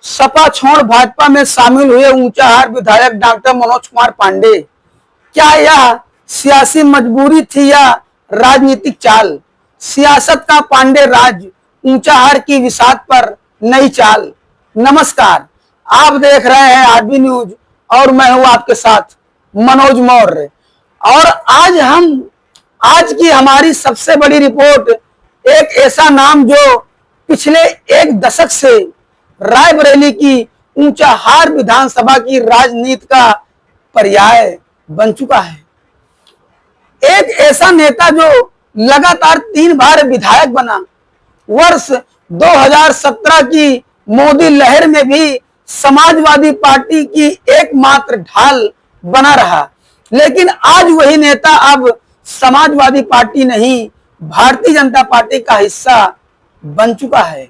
सपा छोड़ भाजपा में शामिल हुए ऊंचाहार विधायक डॉक्टर मनोज कुमार पांडे। क्या यह सियासी मजबूरी थी या राजनीतिक चाल? सियासत का पांडे राज, ऊंचाहार की विषाद पर नई चाल। नमस्कार, आप देख रहे हैं आरबी न्यूज और मैं हूं आपके साथ मनोज मौर्य। और आज की हमारी सबसे बड़ी रिपोर्ट एक ऐसा नाम जो पिछले एक दशक से रायबरेली की ऊंचाहार विधानसभा की राजनीति का पर्याय बन चुका है। एक ऐसा नेता जो लगातार 3 बार विधायक बना, वर्ष 2017 की मोदी लहर में भी समाजवादी पार्टी की एकमात्र ढाल बना रहा, लेकिन आज वही नेता अब समाजवादी पार्टी नहीं, भारतीय जनता पार्टी का हिस्सा बन चुका है।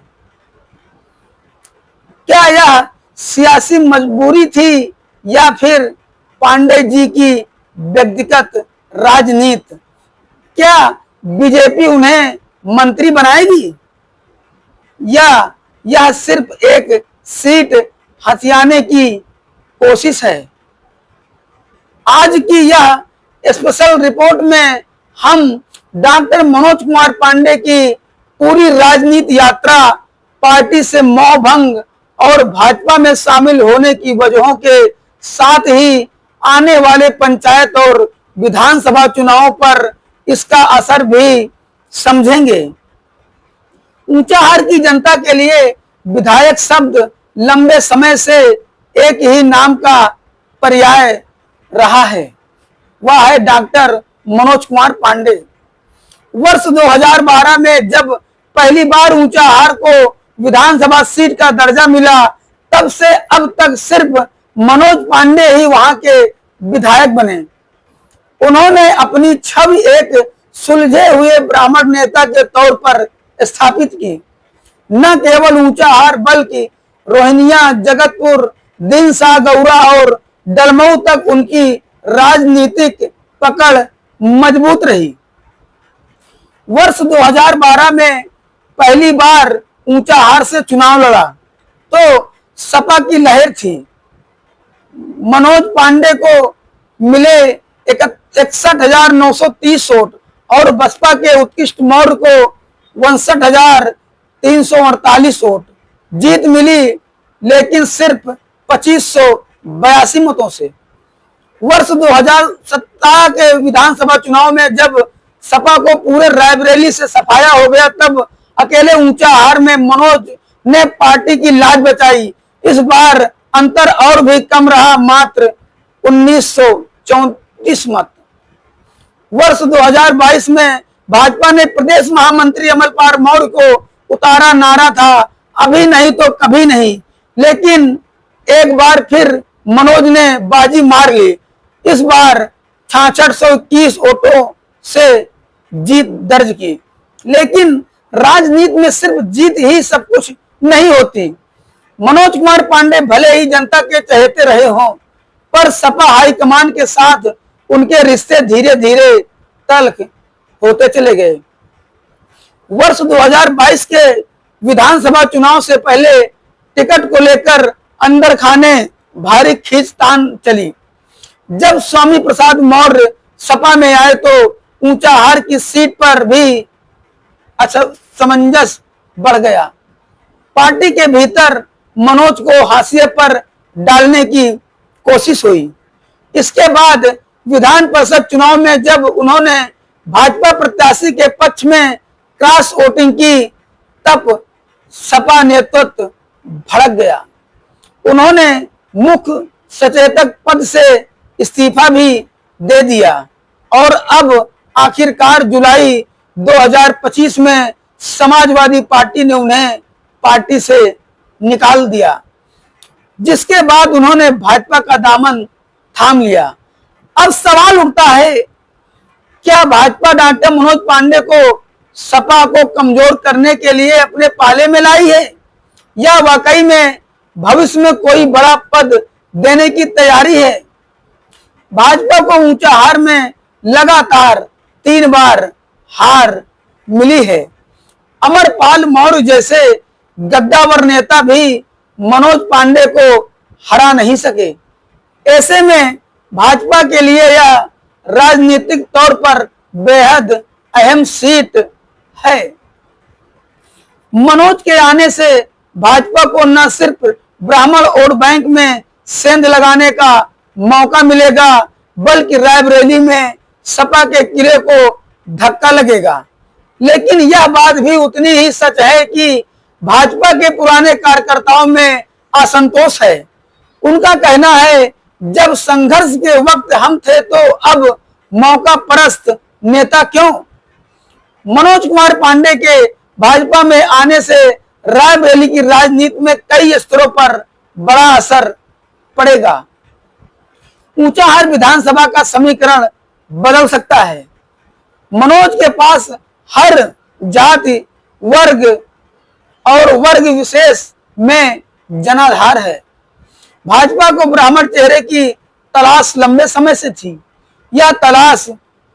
क्या यह सियासी मजबूरी थी या फिर पांडे जी की व्यक्तिगत राजनीति? क्या बीजेपी उन्हें मंत्री बनाएगी या यह सिर्फ एक सीट हथियाने की कोशिश है? आज की यह स्पेशल रिपोर्ट में हम डॉक्टर मनोज कुमार पांडे की पूरी राजनीति यात्रा, पार्टी से मोह भंग और भाजपा में शामिल होने की वजहों के साथ ही आने वाले पंचायत और विधानसभा चुनावों पर इसका असर भी समझेंगे। ऊंचाहार की जनता के लिए विधायक शब्द लंबे समय से एक ही नाम का पर्याय रहा है, वह है डॉक्टर मनोज कुमार पांडे। वर्ष 2012 में जब पहली बार ऊंचाहार को विधानसभा सीट का दर्जा मिला, तब से अब तक सिर्फ मनोज पांडे ही वहां के विधायक बने। उन्होंने अपनी छवि एक सुलझे हुए ब्राह्मण नेता के तौर पर स्थापित की। न केवल ऊंचाहार बल्कि रोहिनिया, जगतपुर, दिनसा, गौरा और डलमऊ तक उनकी राजनीतिक पकड़ मजबूत रही। वर्ष 2012 में पहली बार ऊंचाहार से चुनाव लड़ा तो सपा की लहर थी। मनोज पांडे को मिले 61,930 वोट और बसपा के उत्कृष्ट मौर्य को 62,348 वोट। जीत मिली लेकिन सिर्फ 2582 मतों से। वर्ष 2017 के विधानसभा चुनाव में जब सपा को पूरे रायबरेली से सफाया हो गया, तब अकेले ऊंचाहार में मनोज ने पार्टी की लाज बचाई। इस बार अंतर और भी कम रहा, मात्र 1934 मत। वर्ष 2022 में भाजपा ने प्रदेश महामंत्री अमरपाल मौर्य को उतारा, नारा था अभी नहीं तो कभी नहीं, लेकिन एक बार फिर मनोज ने बाजी मार ली। इस बार 6621 वोटों से जीत दर्ज की। लेकिन राजनीति में सिर्फ जीत ही सब कुछ नहीं होती। मनोज कुमार पांडे भले ही जनता के चहेते रहे हों, पर सपा हाईकमान के साथ उनके रिश्ते धीरे धीरे तल्ख होते चले गए। वर्ष 2022 के विधानसभा चुनाव से पहले टिकट को लेकर अंदर खाने भारी खींचतान चली। जब स्वामी प्रसाद मौर्य सपा में आए तो ऊंचाहार की सीट पर भी असमंजस बढ़ गया। पार्टी के भीतर मनोज को हाशिए पर डालने की कोशिश हुई। इसके बाद विधान परिषद चुनाव में जब उन्होंने भाजपा प्रत्याशी के पक्ष में क्रॉस वोटिंग की, तब सपा नेतृत्व भड़क गया। उन्होंने मुख्य सचेतक पद से इस्तीफा भी दे दिया और अब आखिरकार जुलाई 2025 में समाजवादी पार्टी ने उन्हें पार्टी से निकाल दिया, जिसके बाद उन्होंने भाजपा का दामन थाम लिया। अब सवाल उठता है, क्या भाजपा डॉक्टर मनोज पांडे को सपा को कमजोर करने के लिए अपने पाले में लाई है या वाकई में भविष्य में कोई बड़ा पद देने की तैयारी है? भाजपा को ऊंचाहार में लगातार 3 बार हार मिली है। अमरपाल मौर्य जैसे गद्दावर नेता भी मनोज पांडे को हरा नहीं सके। ऐसे में भाजपा के लिए यह राजनीतिक तौर पर बेहद अहम सीट है। मनोज के आने से भाजपा को न सिर्फ ब्राह्मण वोट बैंक में सेंध लगाने का मौका मिलेगा, बल्कि रायबरेली में सपा के किले को धक्का लगेगा। लेकिन यह बात भी उतनी ही सच है कि भाजपा के पुराने कार्यकर्ताओं में असंतोष है। उनका कहना है, जब संघर्ष के वक्त हम थे तो अब मौका परस्त नेता क्यों? मनोज कुमार पांडे के भाजपा में आने से रायबरेली की राजनीति में कई स्तरों पर बड़ा असर पड़ेगा। ऊंचाहार विधानसभा का समीकरण बदल सकता है। मनोज के पास हर जाति, वर्ग और वर्ग विशेष में जनाधार है। भाजपा को ब्राह्मण चेहरे की तलाश लंबे समय से थी। यह तलाश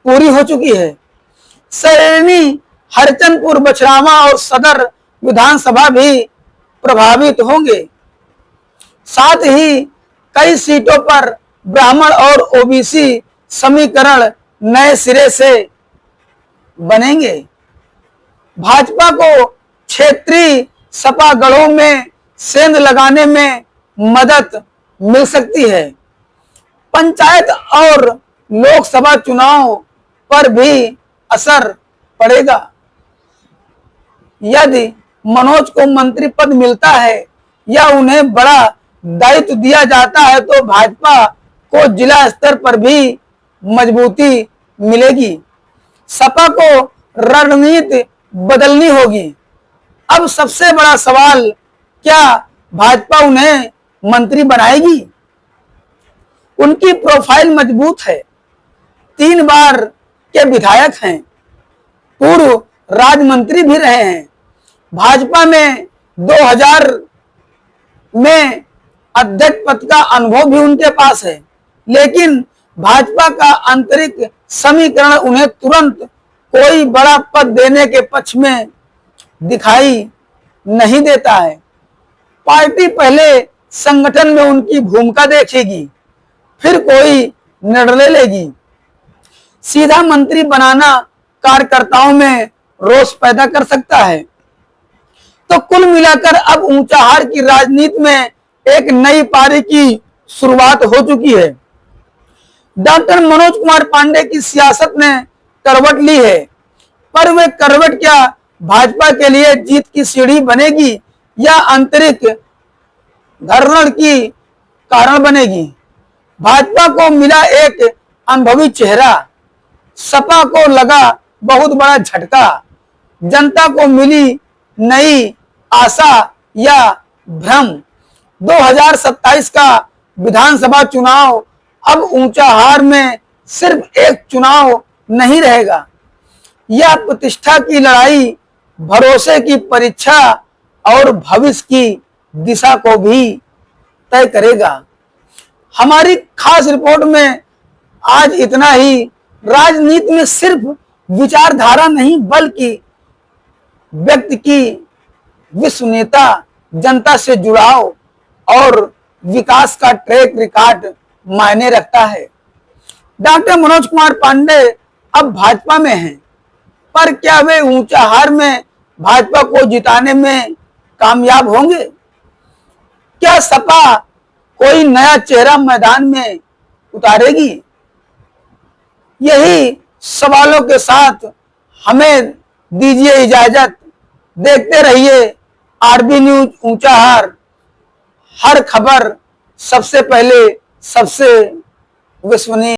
पूरी हो चुकी है। सैनी, हरचंदपुर, बछरावा और सदर विधानसभा भी प्रभावित होंगे। साथ ही कई सीटों पर ब्राह्मण और ओबीसी समीकरण नए सिरे से बनेंगे। भाजपा को क्षेत्रीय सपा गढ़ों में सेंध लगाने में मदद मिल सकती है। पंचायत और लोकसभा चुनाव पर भी असर पड़ेगा। यदि मनोज को मंत्री पद मिलता है या उन्हें बड़ा दायित्व दिया जाता है तो भाजपा को जिला स्तर पर भी मजबूती मिलेगी। सपा को रणनीति बदलनी होगी। अब सबसे बड़ा सवाल, क्या भाजपा उन्हें मंत्री बनाएगी? उनकी प्रोफाइल मजबूत है। 3 बार के विधायक हैं, पूर्व राज्य मंत्री भी रहे हैं। भाजपा में 2000 में अध्यक्ष पद का अनुभव भी उनके पास है। लेकिन भाजपा का आंतरिक समीकरण उन्हें तुरंत कोई बड़ा पद देने के पक्ष में दिखाई नहीं देता है। पार्टी पहले संगठन में उनकी भूमिका देखेगी, फिर कोई निर्णय लेगी। सीधा मंत्री बनाना कार्यकर्ताओं में रोष पैदा कर सकता है। तो कुल मिलाकर अब ऊंचाहार की राजनीति में एक नई पारी की शुरुआत हो चुकी है। डॉक्टर मनोज कुमार पांडे की सियासत ने करवट ली है, पर वे करवट क्या भाजपा के लिए जीत की सीढ़ी बनेगी या आंतरिक धरणन की कारण बनेगी? भाजपा को मिला एक अनुभवी चेहरा, सपा को लगा बहुत बड़ा झटका, जनता को मिली नई आशा या भ्रम। 2027 का विधानसभा चुनाव अब ऊंचाहार में सिर्फ एक चुनाव नहीं रहेगा। यह प्रतिष्ठा की लड़ाई, भरोसे की परीक्षा और भविष्य की दिशा को भी तय करेगा। हमारी खास रिपोर्ट में आज इतना ही। राजनीति में सिर्फ विचारधारा नहीं, बल्कि व्यक्ति की विश्वसनीयता, जनता से जुड़ाव और विकास का ट्रैक रिकॉर्ड मायने रखता है। डॉक्टर मनोज कुमार पांडे अब भाजपा में हैं, पर क्या वे ऊंचाहार में भाजपा को जिताने में कामयाब होंगे? क्या सपा कोई नया चेहरा मैदान में उतारेगी? यही सवालों के साथ हमें दीजिए इजाजत। देखते रहिए आरबी न्यूज ऊंचाहार। हर खबर सबसे पहले, सबसे विश्वसनीय।